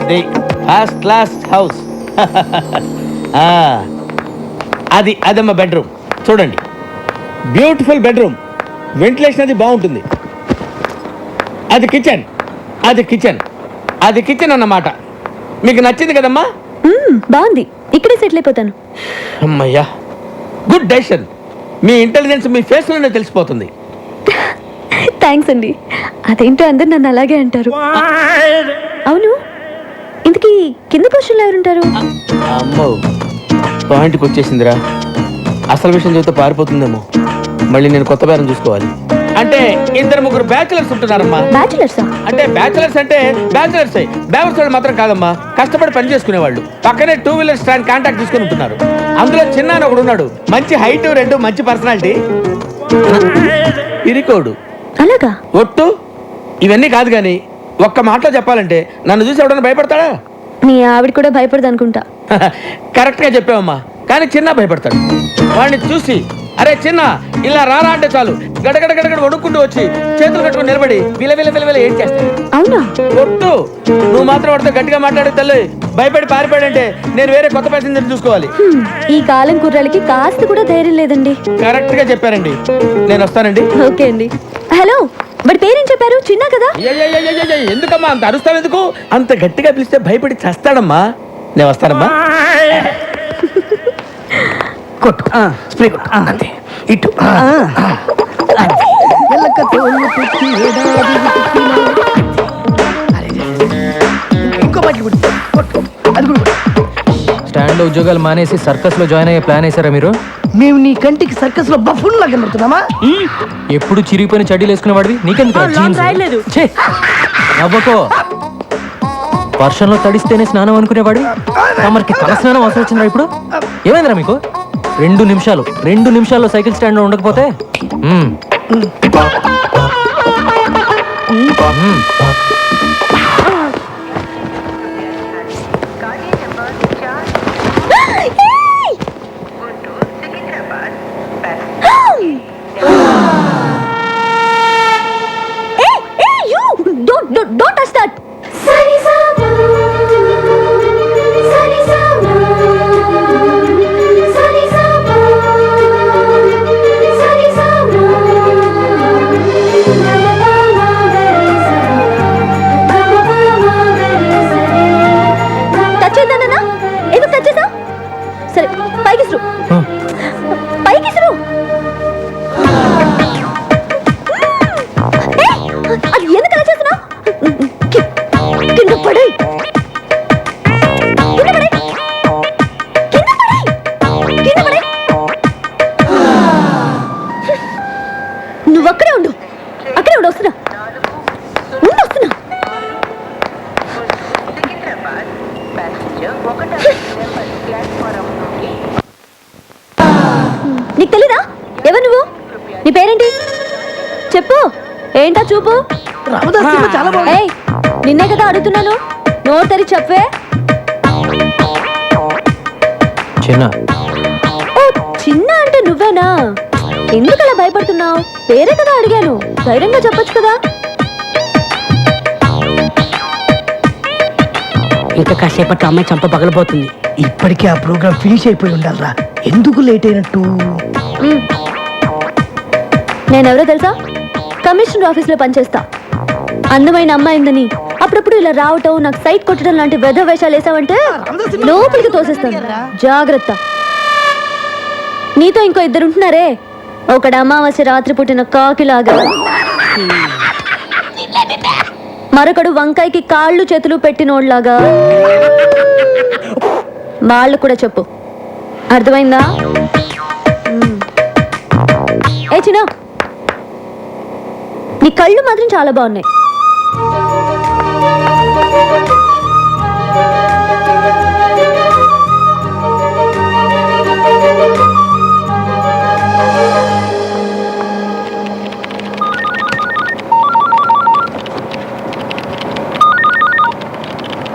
అది first class house. అదమ్మా bedroom. చూడండి, beautiful bedroom, ventilation అది బాగుంటుంది. అది కిచెన్, అది కిచెన్ అన్నమాట. మీకు నచ్చింది కదమ్మా? బాగుంది, ఇక్కడే సెటిల్ అయిపోతాను. అమ్మయ్యా, గుడ్ డెసిషన్. మీ ఇంటెలిజెన్స్ మీ ఫేస్లోనే తెలిసిపోతుంది. థ్యాంక్స్ అండి. అదేంటో అందరు నన్ను అలాగే అంటారు. అవును, ఇంతకీ కింద పోస్టుల్లో ఎవరుంటారు? అమ్మో, పాయింట్కి వచ్చేసిందిరా. అసలు విషయం చెబితే పారిపోతుందేమో. మళ్ళీ నేను కొత్త బేరం చూసుకోవాలి. అంటే 2-3 బ్యాచులర్స్ ఉంటున్నారమ్మా. బ్యాచులర్సా? అంటే బ్యాచులర్స్ బ్యాచులర్స్ వాళ్ళు మాత్రం కాదమ్మా, కష్టపడి పని చేసుకునే వాళ్ళు. పక్కనే 2 వీలర్ స్టాండ్ కాంటాక్ట్ తీసుకుని ఉంటున్నారు. అందులో చిన్న అని ఒకడు ఉన్నాడు, మంచి హైట్, 2 మంచి పర్సనాలిటీ, ఇరికోడు. అలాగా? ఒట్టు ఇవన్నీ కాదు కానీ ఒక్క మాటలో చెప్పాలంటే నన్ను చూసి ఎవడన్నా భయపడతాడా? మీ ఆవిడ కూడా భయపడదు అనుకుంటా. కరెక్ట్ గా చెప్పావమ్మా, కానీ చిన్న భయపడతాడు. వాడిని చూసి అరే చిన్న ఇలా రారా అంటే చాలు గడగడ గడగడ వణుక్కుంటూ వచ్చి చేతులు కట్టుకుని నిలబడి విలవిల ఏం చేస్తాడు. అవునా? ఒట్టు నువ్వు మాత్రం వాడితో గట్టిగా మాట్లాడే తల్లి. భయపడి పారిపోయాడంటే నేను వేరే కొత్త ప్యాసింజర్ చూసుకోవాలి. ఈ కాలం కుర్రాలకి కాస్త కూడా ధైర్యం లేదండి. కరెక్ట్ గా చెప్పారండి, నేను వస్తానండి. ఓకే అండి. హలో, వాడి పేరేం చెప్పారు? చిన్న కదా? ఎందుకమ్మా అంత అరుస్తావు? ఎందుకు అంత గట్టిగా పిలిస్తే భయపడి చస్తాడమ్మా. నేను వస్తానమ్మా. కొట్టు, స్ప్రే కొట్టు, అంతే. ఇటు ఇంకో బట్టి కొట్టు, అది కూడా స్టాండ్ లో ఉద్యోగాలు మానేసి సర్కస్ లో జాయిన్ అయ్యే ప్లాన్ వేసారా మీరు? మేము నీ కంటికి సర్కస్ లో బఫూన్ లాగా కనబడుతున్నామా? ఎప్పుడు చిరిగిపోయిన చడ్డీలు వేసుకునేవాడివి, నీకెందుకు? నవ్వకో. వర్షంలో తడిస్తేనే స్నానం అనుకునేవాడివి, తమరికి తల స్నానం అవసరం వచ్చిందా ఇప్పుడు? ఏమైందిరా మీకు? 2 నిమిషాల్లో సైకిల్ స్టాండ్ లో ఉండకపోతే Don't touch that. సరే, పైకి అది ఎందుకు అలా చేస్తున్నావు? కింద పడే నువ్వు అక్కడే ఉండు, వస్తున్నా. నీకు తెలీదా? ఎవరు నువ్వు? నీ పేరేంటి చెప్పు. ఏంటా చూపు? చాలా బాగుంది. ఏయ్, నిన్నే కదా అడుగుతున్నాను, నోరు తెరి చెప్పే. చిన్న. ఓ, చిన్న అంటే నువ్వేనా? ఎందుకు అలా భయపడుతున్నావు? పేరే కదా అడిగాను, ధైర్యంగా చెప్పొచ్చు కదా. ఇంకా కాసేపట్లో అమ్మాయి చంప పగలబోతుంది. ఇప్పటికే ఆ ప్రోగ్రామ్ ఫినిష్ అయిపోయి ఉండాలరా, ఎందుకు లేట్ అయినట్టు? నేనెవరో తెలుసా? కమిషనర్ ఆఫీస్ లో పనిచేస్తా. అందమైన అమ్మాయిందని అప్పుడప్పుడు ఇలా రావటం, నాకు సైట్ కొట్టడం లాంటి వెధ వేషాలు వేసావంటే లోపలికి తోసేస్తాను, జాగ్రత్త. నీతో ఇంకో 2 ఉంటున్నారే, ఒకడు అమావాస్య రాత్రి పుట్టిన కాకిలాగా, మరొకడు వంకాయకి కాళ్ళు చేతులు పెట్టినోడ్లాగా. వాళ్ళు కూడా చెప్పు, అర్థమైందా? ఏ చిన్న, నీ కళ్ళు మాత్రం చాలా బాగున్నాయి.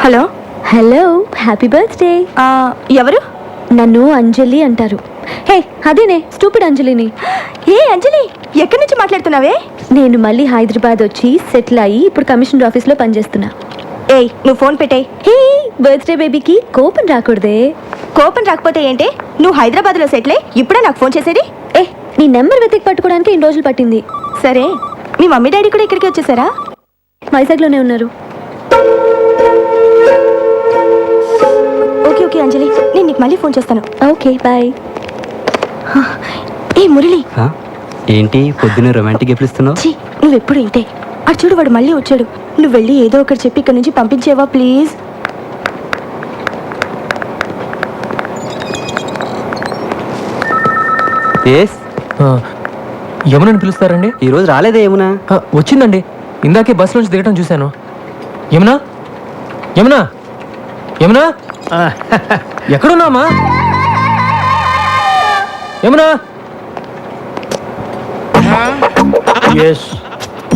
Hello hello, happy birthday. ఎవరు? నన్ను అంజలి అంటారు. హే, అదేనే స్టూపిడ్ అంజలిని. ఏ అంజలి, ఎక్కడి నుంచి మాట్లాడుతున్నావే? నేను మళ్ళీ హైదరాబాద్ వచ్చి సెటిల్ అయ్యి ఇప్పుడు కమిషనర్ ఆఫీస్లో పనిచేస్తున్నా. ఏయ్ నువ్వు ఫోన్ పెట్టేయ్. హే బర్త్డే బేబీకి కోపం రాకూడదే. కోపం రాకపోతే ఏంటే, నువ్వు హైదరాబాద్లో సెటిలే ఇప్పుడే నాకు ఫోన్ చేసేది. ఏ నీ నెంబర్ వెతికి పట్టుకోవడానికి ఇన్ని రోజులు పట్టింది. సరే, మీ మమ్మీ డాడీ కూడా ఇక్కడికి వచ్చేసారా? వైజాగ్లోనే ఉన్నారు. ఓకే ఓకే అంజలి, నేను నీకు మళ్ళీ ఫోన్ చేస్తాను. Okay bye. ఏ మురళి, ఏంటి పొద్దున్న రొమాంటిక్ గిఫ్ట్లు ఇస్తున్నావు? ఛీ, నువ్వెప్పుడు ఇంతే. అటు చూడు, వాడు మళ్ళీ వచ్చాడు. నువ్వు వెళ్ళి ఏదో ఒకటి చెప్పి ఇక్కడ నుంచి పంపించేవా ప్లీజ్? ఎస్, యమునని పిలుస్తారండి? ఈరోజు రాలేదే ఏమునా? వచ్చిందండి, ఇందాకే బస్ నుంచి దిగటం చూశాను. యమునా, యమునా, యమునా, ఎక్కడున్నామా? యమునా,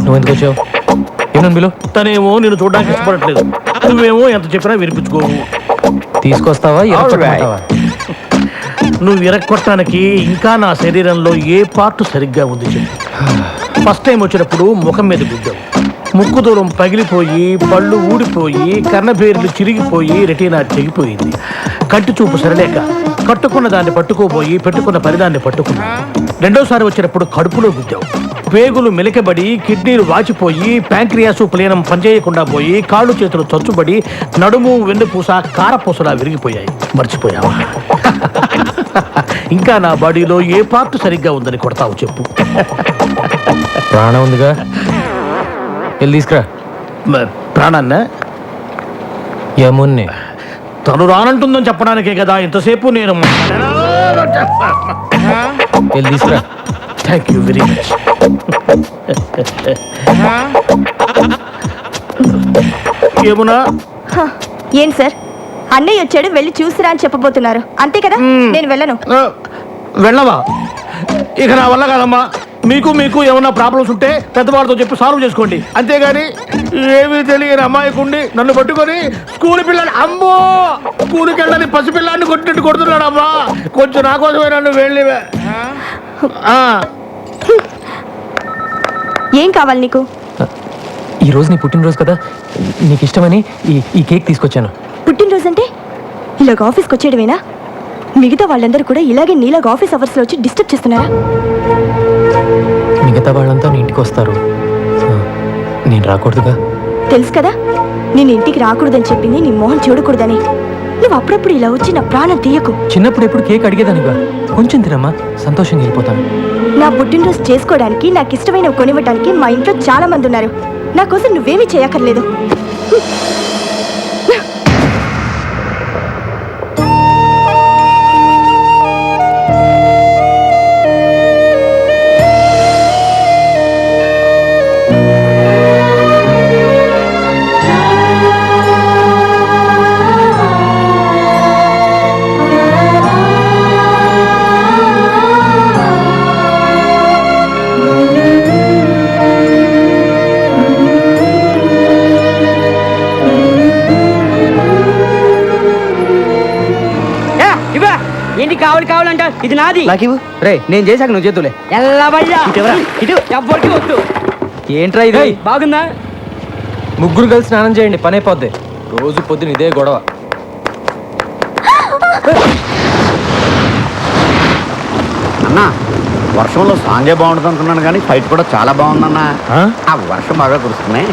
నువ్వు ఎందుకు వచ్చావు? ఏమన్నా బిలు? తనేమో నేను చూడడానికి ఇష్టపడట్లేదు, నువ్వేమో ఎంత చెప్పినా వినిపించుకోవు. తీసుకొస్తావా ఎరగొట్టమంటావా? నువ్వు విరక్కొట్టడానికి ఇంకా నా శరీరంలో ఏ పార్ట్ సరిగ్గా ఉంది చెప్పు. ఫస్ట్ టైం వచ్చినప్పుడు ముఖం మీద గుద్దావు, ముక్కు దూరం పగిలిపోయి పళ్ళు ఊడిపోయి కర్ణబేర్లు చిరిగిపోయి రెటీనా తెగిపోయింది. కంటి చూపు సరలేక కట్టుకున్న దాన్ని పట్టుకోబోయి పెట్టుకున్న పరిదాన్ని పట్టుకున్నా. రెండోసారి వచ్చినప్పుడు కడుపులో గుద్దావు, పేగులు మెలికబడి కిడ్నీలు వాచిపోయి ప్యాంక్రియాసు ప్లీనం పనిచేయకుండా పోయి కాళ్ళు చేతులు చచ్చుబడి నడుము వెన్నుపూస కారపూసలా విరిగిపోయాయి. మర్చిపోయావా? ఇంకా నా బాడీలో ఏ పార్ట్ సరిగ్గా ఉందని కొడతావు చెప్పు. ప్రాణం ఉందిగా, వెళ్ళి తీసుకురా. ప్రాణాన్న యమున్ని తను రానంటుందని చెప్పడానికే కదా ఇంతసేపు నేను. వెళ్ళి తీసుకురా. Thank you very much. ఏమునా? ఏంటి సార్, అన్నయ్య వచ్చాడు, వెళ్ళి చూసిరా అని చెప్పబోతున్నారు అంతే కదా? నేను వెళ్ళను. వెళ్ళవా? ఇక నా వల్ల కాదమ్మా. మీకు మీకు ఏమన్నా ప్రాబ్లమ్స్ ఉంటే పెద్దవాళ్ళతో చెప్పి సాల్వ్ చేసుకోండి, అంతేగాని ఏమీ తెలియని అమ్మాయికుండి నన్ను పట్టుకొని స్కూల్ పిల్లలు అమ్మో స్కూల్కి వెళ్ళని పసిపిల్లాన్ని కొట్టినట్టు కొడుతున్నాడు అమ్మా. కొంచెం నా కోసమే నన్ను వెళ్ళివే. ఏం కావాలి నీకు? ఈ రోజు నీ పుట్టినరోజు కదా, నీకు ఇష్టమని ఈ కేక్ తీసుకొచ్చాను. పుట్టినరోజు అంటే ఇలాగ ఆఫీస్కి వచ్చేయడమేనా? మిగతా వాళ్ళందరూ కూడా ఇలాగే నీలాగా ఆఫీస్ అవర్స్లో వచ్చి డిస్టర్బ్ చేస్తున్నారా? మిగతా వాళ్ళంతా నీ ఇంటికి వస్తారు, నేను రాకూడదుగా? తెలుసు కదా, నేను ఇంటికి రాకూడదని చెప్పింది నీ మొహం చూడకూడదని. నువ్వు అప్పుడప్పుడు ఇలా వచ్చి నా ప్రాణం తీయకు. చిన్నప్పుడు ఎప్పుడు కేక్ అడిగేదానిగా, కొంచెం తినమ్మా, సంతోషంగా వెళ్ళిపోతాను. నా పుట్టినరోజు చేసుకోవడానికి, నాకు ఇష్టమైనవి కొనివ్వడానికి మా ఇంట్లో చాలా మంది ఉన్నారు. నా కోసం నువ్వేమీ చేయక్కర్లేదు. ఏంటి కావాలి కావాలంట? ఇది నాది. నాకు రే, నేను చేశాక నువ్వు చేతులే. ఎవ్వరికి వద్దు. ఏంట్రా ఇది? బాగుందా? ముగ్గురు కలిసి స్నానం చేయండి, పని అయిపోద్ది. రోజు పొద్దున ఇదే గొడవ. అన్నా, వర్షంలో సాంగే బాగుంటుంది అనుకున్నాను కానీ ఫైట్ కూడా చాలా బాగుందన్నా. ఆ వర్షం బాగా కురుస్తున్నాయి.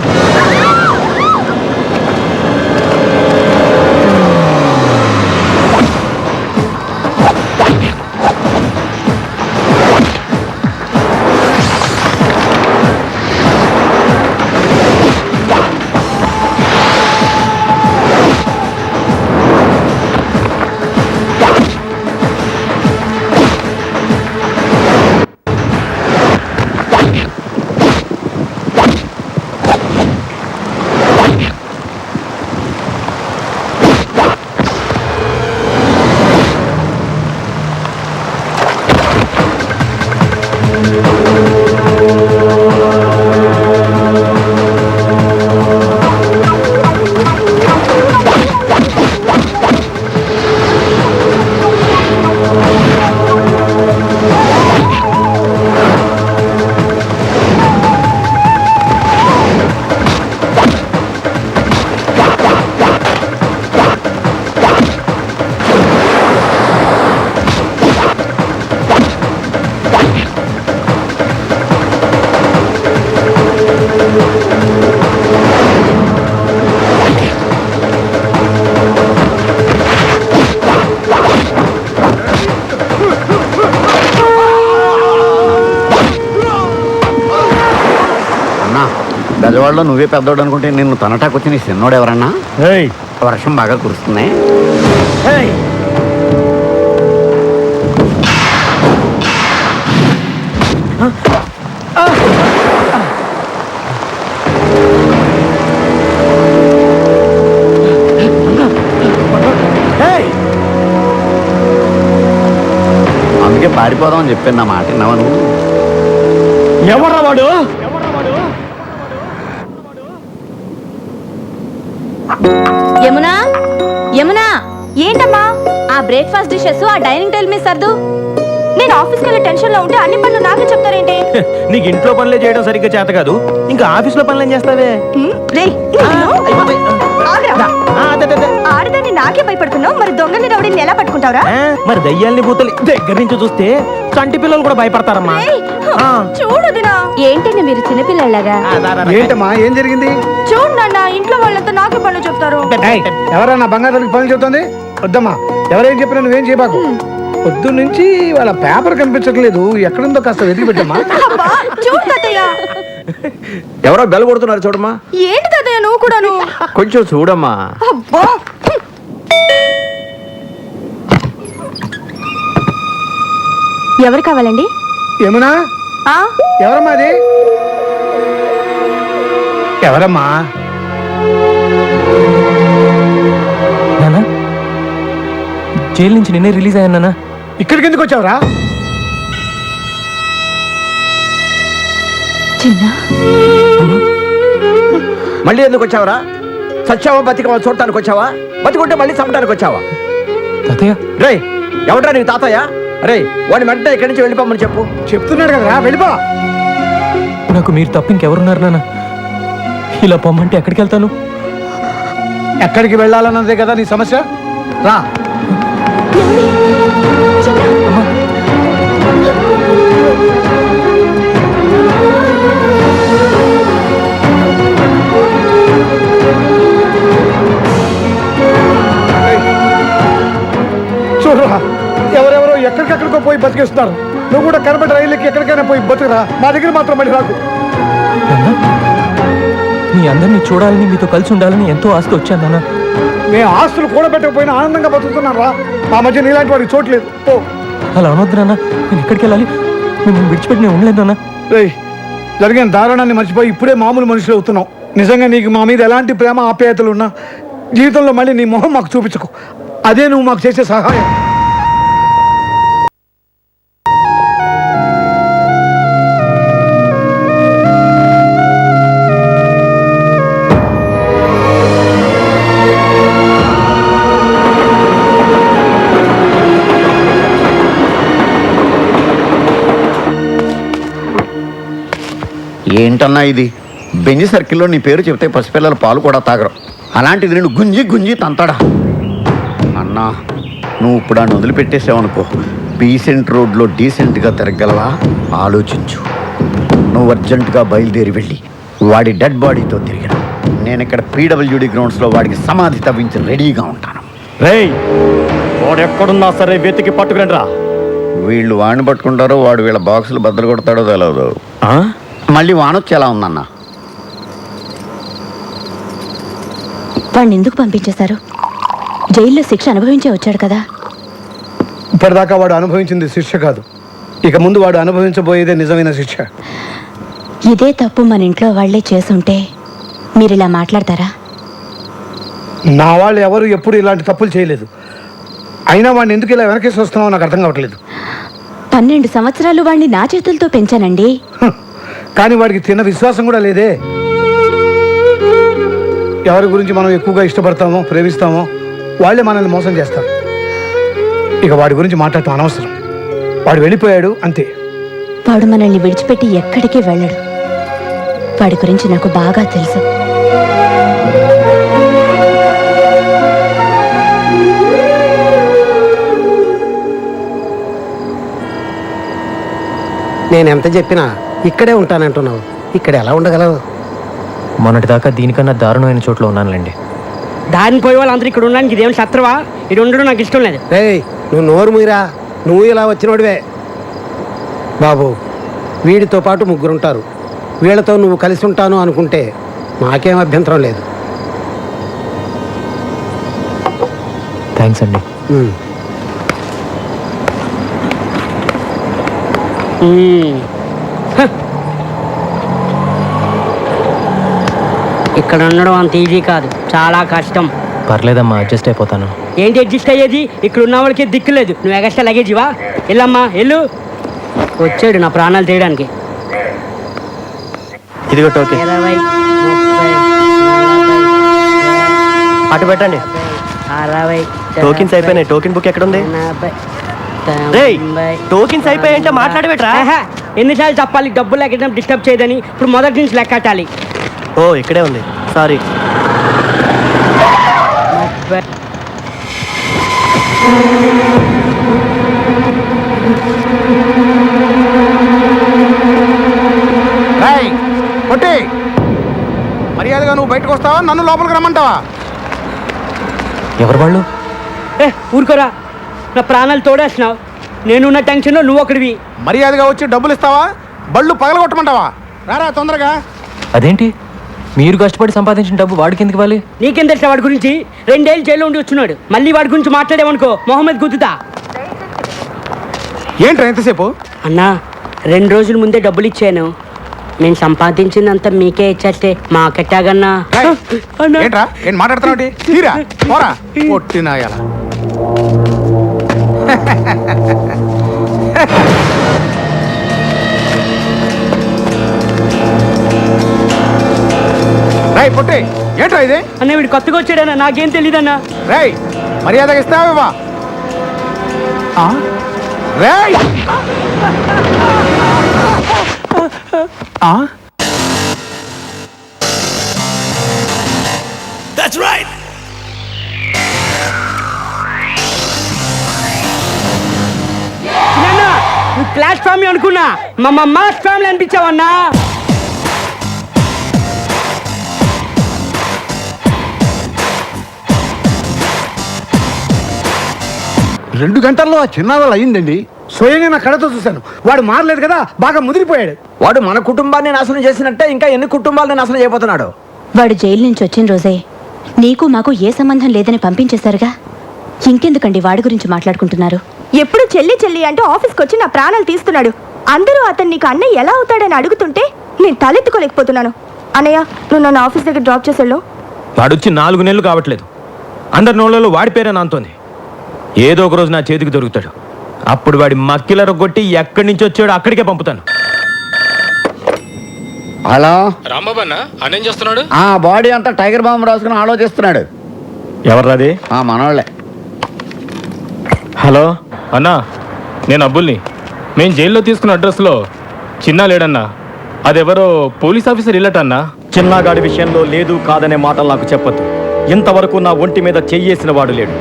అన్నా బెజవాడలో నువ్వే పెద్దోడు అనుకుంటే నిన్ను తనటాకొచ్చి నీ చిన్నోడు ఎవరన్నా? ఏయ్, వర్షం బాగా కురుస్తుంది. ఏయ్. ఏయ్, అందుకే పారిపోదామని చెప్పాను, నా మాట విన్నావా నువ్వు? ఎవర్రా వాడు? యమునా యమునా, ఏంటమ్మా? ఆ బ్రేక్ఫాస్ట్ డిషెస్ ఆ డైనింగ్ టేబుల్ మీద సర్దు. నేను ఆఫీస్కి వెళ్ళే టెన్షన్ లో ఉంటే అన్ని పనులు నాకే చెప్తారేంటి? నీకు ఇంట్లో పనులే చేయడం సరిగ్గా చేత కాదు, ఇంకా ఆఫీస్లో పనులు ఏం చేస్తావే? రేయ్, అయిపోతాయి. ఆగురా. అదే. ఆడదాన్ని నాకే భయపడుతున్నావు, మరి దొంగని రౌడీని ఎలా పట్టుకుంటావురా? మరి దయ్యాల్ని భూతలు దగ్గర నుంచి చూస్తే చంటి పిల్లలు కూడా భయపడతారమ్మా. రేయ్, చూడు దినా. ఏంటండి మీరు చిన్నపిల్లలాగా? ఏంటమ్మా ఏం జరిగింది? చూడు నాన్న, ఇంట్లో వాళ్ళంతా నాకే పనులు చెప్తారు. ఎవరన్నా బంగారానికి పనులు చెబుతుంది? వద్దమ్మా, ఎవరేం చెప్పినా నువ్వేం చేయబాకు. పొద్దు నుంచి వాళ్ళ పేపర్ కనిపించట్లేదు, ఎక్కడుందో కాస్త వెతికి పెట్టమ్మా. అబ్బా, చూడు తాతయ్య. ఎవరో బెల్ కొడుతున్నారు చూడమ్మా. ఏంటి తాతయ్య నువ్వు కూడాను? కొంచెం చూడమ్మా. అబ్బా. ఎవరు కావాలండి? ఏమన్నా ఆ ఎవరమ్మా అది? ఎవరమ్మా? నానా, జైలు నుంచి నిన్నే రిలీజ్ అయ్యాను నానా. ఇక్కడికి ఎందుకు వచ్చావురా? చిన్న మళ్ళీ ఎందుకు వచ్చావరా? సచ్చావా బతికవా చూడటానికి వచ్చావా? బతికుంటే మళ్ళీ చంపడానికి వచ్చావా? తాతయ్య, రే ఎవడ్రా నీ తాతయ్య? రే వాడిని వెంటనే ఇక్కడి నుంచి వెళ్ళిపోమని చెప్పు. చెప్తున్నాడు కదరా, వెళ్ళిపో. నాకు మీరు తప్ప ఇంకెవరున్నారు నాన్న? ఇలా పొమ్మంటే ఎక్కడికి వెళ్తాను? ఎక్కడికి వెళ్ళాలన్నదే కదా నీ సమస్య. రా. చూడరా, ఎవరెవరో ఎక్కడికెక్కడికో పోయి బతికేస్తున్నారు. నువ్వు కూడా కనబడి రైలుకి ఎక్కడికైనా పోయి బతుకురా, మా దగ్గర మాత్రం మళ్ళీ రాకు. మీ అందరినీ చూడాలని, మీతో కలిసి ఉండాలని ఎంతో ఆస్తి వచ్చాను నాన్న. మేము ఆస్తులు కూడబెట్టకపోయినా ఆనందంగా బతుకుతున్నాం రా. మా మధ్య నీలాంటి వాడికి చోట్లేదు. ఓ అలా అనొద్దు నాన్న, నేను ఎక్కడికి వెళ్ళాలి? మిమ్మల్ని విడిచిపెట్టి నేను ఉండలేదు నాన్న. రేయ్, జరిగిన దారుణాన్ని మర్చిపోయి ఇప్పుడే మామూలు మనుషులు అవుతున్నావు. నిజంగా నీకు మా మీద ఎలాంటి ప్రేమ ఆప్యాయతలు ఉన్నా జీవితంలో మళ్ళీ నీ మొహం మాకు చూపించకు. అదే నువ్వు మాకు చేసే సహాయం. ఏంటన్నా ఇది? బెంజి సర్కిల్లో నీ పేరు చెప్తే పసిపిల్లల పాలు కూడా తాగరు, అలాంటిది నేను గుంజి గుంజి తంతాడా? అన్నా, నువ్వు ఇప్పుడు ఆ వదిలిపెట్టేసావనుకో, డీసెంట్ రోడ్లో డీసెంట్గా తిరగలవా? ఆలోచించు. నువ్వు అర్జెంటుగా బయలుదేరి వెళ్ళి వాడి డెడ్ బాడీతో తిరిగిన, నేను ఇక్కడ పీడబ్ల్యూడి గ్రౌండ్స్లో వాడికి సమాధి తవ్వించి రెడీగా ఉంటాను. రేయ్, వాడు ఎక్కడున్నా సరే వెతికి పట్టుకురండి రా. వీళ్ళు వాడిని పట్టుకుంటారో వాడు వీళ్ళ బాక్సులు బద్దలు కొడతాడో తెలియదు. మళ్ళీ వానొచ్చి ఎలా ఉందన్నా? వాడిని ఎందుకు పంపించేశారు? జైల్లో శిక్ష అనుభవించే వచ్చాడు కదా. ఇప్పటిదాకా వాడు అనుభవించింది శిక్ష కాదు, ఇక ముందు వాడు అనుభవించబోయేదే నిజమైన శిక్ష. ఇదే తప్పు మన ఇంట్లో వాళ్లే చేసుంటే మీరు ఇలా మాట్లాడతారా? నా వాళ్ళు ఎవరు ఎప్పుడు ఇలాంటి తప్పులు చేయలేదు. అయినా వాడిని ఎందుకు ఇలా వెనకేసి వస్తున్నావో నాకు అర్థం కావట్లేదు. 12 సంవత్సరాలు వాడిని నా చేతులతో పెంచానండి. కానీ వాడికి తిన్న విశ్వాసం కూడా లేదే. ఎవరి గురించి మనం ఎక్కువగా ఇష్టపడతామో ప్రేమిస్తామో వాళ్ళే మనల్ని మోసం చేస్తారు. ఇక వాడి గురించి మాట్లాడటం అనవసరం. వాడు వెళ్ళిపోయాడు అంతే. వాడు మనల్ని విడిచిపెట్టి ఎక్కడికి వెళ్ళడు. వాడి గురించి నాకు బాగా తెలుసు. నేను ఎంత చెప్పినా ఇక్కడే ఉంటానంటున్నావు, ఇక్కడ ఎలా ఉండగలవు? మొన్నటిదాకా దీనికన్నా దారుణమైన చోట్ల ఉన్నానులేండి. దారిని పోయే వాళ్ళందరూ ఇక్కడ ఉండడానికి ఇదేం శత్రువా? ఇది ఉండడం నాకు ఇష్టం లేదు. రేయ్, నువ్వు నోరు మూయరా. నువ్వు ఇలా వచ్చినోడివే బాబు. వీడితో పాటు 3 ఉంటారు. వీళ్ళతో నువ్వు కలిసి ఉంటాను అనుకుంటే మాకేం అభ్యంతరం లేదు. థ్యాంక్స్ అండి. ఉమ్. ఇక్కడ ఉండడం అంత ఈజీ కాదు, చాలా కష్టం. పర్లేదమ్మా, అడ్జస్ట్ అయిపోతాను. ఏంటి అడ్జస్ట్ అయ్యేది? ఇక్కడ ఉన్న వాళ్ళకి దిక్కు లేదు. నువ్వు ఎగస్ట్రా లగేజివా? వెళ్ళమ్మా వెళ్ళు. వచ్చాడు నా ప్రాణాలు తీయడానికి. ఇదిగో టోకెన్. 20, 30, 40, అటు పెట్టండి. 60, టోకెన్స్ అయిపోయినాయి. టోకెన్ బుక్ ఎక్కడ ఉంది? 40, టోకెన్స్ అయిపోయాయంటే మాట్లాడబెట్రా. ఎన్నిసార్లు చెప్పాలి డబ్బులు లెక్కడం డిస్టర్బ్ చేయదని? ఇప్పుడు మొదటి నుంచి లెక్కటాలి. ఓ ఇక్కడే ఉంది, సారీ. కొట్టి మర్యాదగా నువ్వు బయటకు వస్తావా, నన్ను లోపలికి రమ్మంటావా? ఎవరు వాళ్ళు? ఊరుకోరా, నా ప్రాణాలు తోడేస్తున్నావు. నేనున్న టెన్షన్లో నువ్వు ఒకడివి. మర్యాదగా వచ్చి డబ్బులు ఇస్తావా, బళ్ళు పగలగొట్టమంటావా? రారా తొందరగా. అదేంటి, మీరు కష్టపడి సంపాదించిన డబ్బు వాడికి ఎందుకు ఇవ్వాలి? నీకేం తెలుసా వాడి గురించి? 2 ఏళ్ళు జైల్లో ఉండి వచ్చున్నాడు. మళ్ళీ వాడి గురించి మాట్లాడేవనుకో మొహమ్మద్ గుద్దుతా. ఏంట్రా ఎంతసేపు? అన్నా, 2 రోజుల ముందే డబ్బులు ఇచ్చాను. నేను సంపాదించిందంతా మీకే ఇచ్చేస్తే మాకెట్టాగన్నా. ఏంట్రా ఏం మాట్లాడుతున్నావు? తీరా పోరా పొట్టినాయాల. రై పొట్టి, ఏంట్రా ఇది? అన్న వీడు కొత్తగా వచ్చాడన్నా, నాకేం తెలీదన్నా. రై మర్యాదగా ఇస్తావా? రేయ్ చిన్నన్నా, నువ్వు క్లాస్ ఫ్యామిలీ అనుకున్నా, మా మాస్ ఫ్యామిలీ అనిపించావన్నా. రెండు గంటల్లో ఆ చిన్నాళ్ళు అయ్యిందండి. స్వయంగా నా కళతో చూశాను. వాడు మారలేదు కదా, బాగా ముదిరిపోయాడు. వాడు మన కుటుంబాన్ని నాశనం చేసినట్టే ఇంకా ఎన్ని కుటుంబాలను నాశనం చేయబోతున్నాడు. వాడు జైలు నుంచి వచ్చిన రోజే నీకు మాకు ఏ సంబంధం లేదని పంపించేశారుగా. ఇంకెందుకండి వాడి గురించి మాట్లాడుకుంటున్నారు? ఎప్పుడు చెల్లి చెల్లి అంటూ ఆఫీస్కి వచ్చి నా ప్రాణాలు తీస్తున్నాడు. అందరూ అతను నీకు అన్నయ్య ఎలా అవుతాడని అడుగుతుంటే నేను తలెత్తుకోలేకపోతున్నాను. అన్నయ్య, నువ్వు నన్ను ఆఫీస్ దగ్గర డ్రాప్ చేసాడు. వాడొచ్చి 4 నెలలు కావట్లేదు. అందరి నోళ్ళలో వాడి పేరే నాంతోంది. ఏదో ఒక రోజు నా చేతికి దొరుకుతాడు. అప్పుడు వాడి మక్కిల రొగ్గొట్టి ఎక్కడి నుంచి వచ్చాడో అక్కడికే పంపుతాను. హలో రాంబాబు అన్న, అన్నేం చేస్తున్నాడు? ఆ బాడీ అంతా టైగర్ బాంబు రాసుకుని ఆలోచిస్తున్నాడు. ఎవర్రాది? మనోళ్ళే. హలో అన్నా, నేను అబ్బుల్ని. మేము జైల్లో తీసుకున్న అడ్రస్లో చిన్నా లేడన్నా. అదెవరో పోలీస్ ఆఫీసర్ ఇల్లటన్నా. చిన్నగాడి విషయంలో లేదు కాదనే మాటలు నాకు చెప్పద్దు. ఇంతవరకు నా ఒంటి మీద చెయ్యేసిన వాడు లేడు.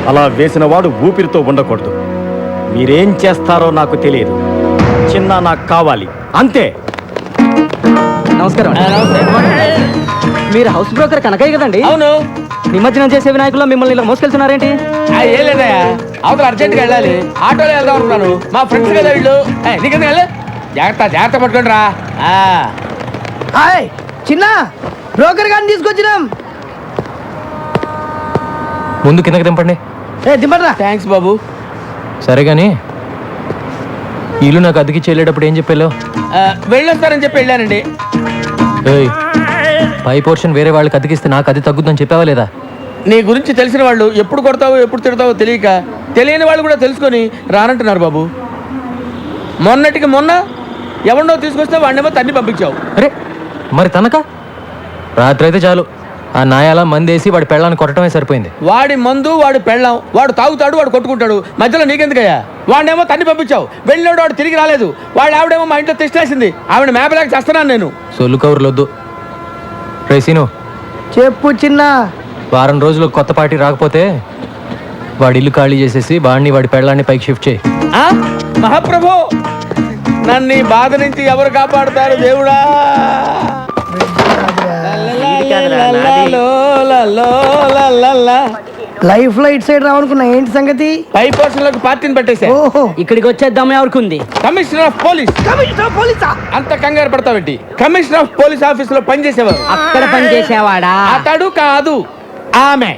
అలా వేసిన వాడు ఊపిరితో ఉండకూడదు. మీరేం చేస్తారో నాకు తెలియదు. చిన్న నాకు కావాలి, అంతే. నమస్కారం. మీరు హౌస్ బ్రోకర్ కనకయ్య కదండి? అవును. నిమజ్జనం చేసే వినాయకుల్లో మిమ్మల్ని ఇలా మోసుకెళ్తున్నారేంటి? ఏం లేదయ్యా, అవతల అర్జెంట్గా వెళ్ళాలి. ఆటోలో వెళ్దాం అనుకున్నాను. మా ఫ్రెండ్స్ కదా వీళ్ళు. నీకెందుకు వెళ్ళి జాగ్రత్త జాగ్రత్త పట్టుకోండి రా. హాయ్ చిన్న, బ్రోకర్ గారిని తీసుకొచ్చినాం. ముందు కిందకి దింపండి. దింపరా. థ్యాంక్స్ బాబు. సరే కానీ ఇల్లు నాకు అద్దెకి వెళ్ళేటప్పుడు ఏం చెప్పాలో? వెళ్ళొస్తారని చెప్పి వెళ్ళానండి. ఏయ్, పై పోర్షన్ వేరే వాళ్ళకి అద్దెకిస్తే నాకు అది తగ్గుద్దని చెప్పావా లేదా? నీ గురించి తెలిసిన వాళ్ళు ఎప్పుడు కొడతావో ఎప్పుడు తిడతావో తెలియక తెలియని వాళ్ళు కూడా తెలుసుకొని రానంటున్నారు బాబు. మొన్నటికి మొన్న ఎవరినో తీసుకొస్తే వాడినేమో తన్ని పంపించావు. అరే మరి తనక రాత్రి అయితే చాలు, ఆ నాయాల మందేసి వాడి పెళ్ళాన్ని కొట్టడమే సరిపోయింది. వాడి మందు, వాడు పెళ్ళాం, వాడు తాగుతాడు, వాడు కొట్టుకుంటాడు. మధ్యలో నీకెందుకయ్యా? వాడినేమో తన్ని పంపించావు. వెళ్ళినాడు, వాడు తిరిగి రాలేదు. వాడు ఆవిడేమో మా ఇంట్లో తెచ్చేసింది. ఆవిడ మేపలేక చేస్తున్నాను నేను. సొల్లు కౌరులొద్దు. రేసీను చెప్పు చిన్న. వారం రోజులు కొత్త పార్టీ రాకపోతే వాడి ఇల్లు ఖాళీ చేసేసి వాడిని వాడి పెళ్ళాన్ని పైకి షిఫ్ట్ చేయి. మహాప్రభు, నన్ను ఈ బాధ నుంచి ఎవరు కాపాడుతారు దేవుడా? లైఫ్ లో ఇటు సైడ్ రావనుకున్నా, ఏంటి సంగతి? పై పోర్షన్ లోకి పార్టీని పెట్టేశా. ఓహో, ఇక్కడికి వచ్చేద్దాం ఎవరికి? Commissioner of police. పోలీసా? అంత కంగారు పడతావేంటి? కమిషనర్ ఆఫ్ పోలీస్ ఆఫీస్ లో పనిచేసేవారు. అక్కడ పని చేసేవాడా? అతడు కాదు, ఆమె.